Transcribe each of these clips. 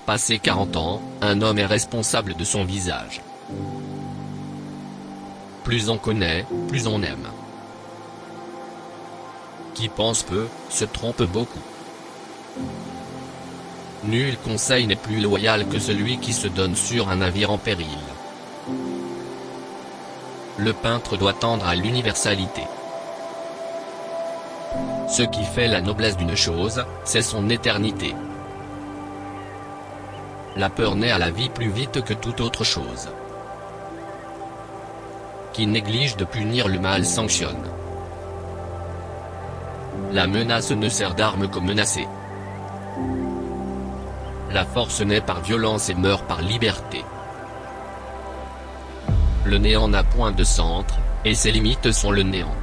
Passé 40 ans, un homme est responsable de son visage. Plus on connaît, plus on aime. Qui pense peu, se trompe beaucoup. Nul conseil n'est plus loyal que celui qui se donne sur un navire en péril. Le peintre doit tendre à l'universalité. Ce qui fait la noblesse d'une chose, c'est son éternité. La peur naît à la vie plus vite que toute autre chose. Qui néglige de punir le mal sanctionne. La menace ne sert d'arme qu'aux menacés. La force naît par violence et meurt par liberté. Le néant n'a point de centre, et ses limites sont le néant.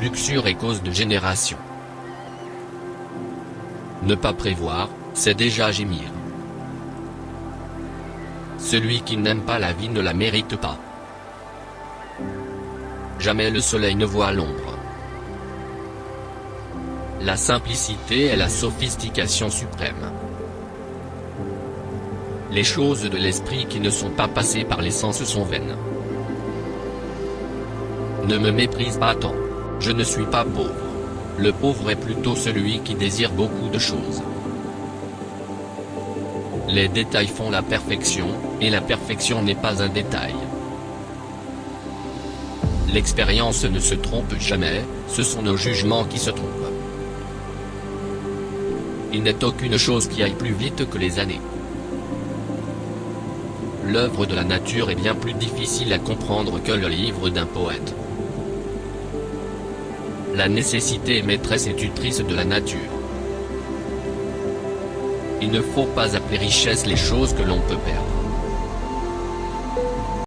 Luxure est cause de génération. Ne pas prévoir, c'est déjà gémir. Celui qui n'aime pas la vie ne la mérite pas. Jamais le soleil ne voit l'ombre. La simplicité est la sophistication suprême. Les choses de l'esprit qui ne sont pas passées par les sens sont vaines. Ne me méprise pas tant. Je ne suis pas pauvre. Le pauvre est plutôt celui qui désire beaucoup de choses. Les détails font la perfection, et la perfection n'est pas un détail. L'expérience ne se trompe jamais, ce sont nos jugements qui se trompent. Il n'est aucune chose qui aille plus vite que les années. L'œuvre de la nature est bien plus difficile à comprendre que le livre d'un poète. La nécessité est maîtresse et tutrice de la nature. Il ne faut pas appeler richesse les choses que l'on peut perdre.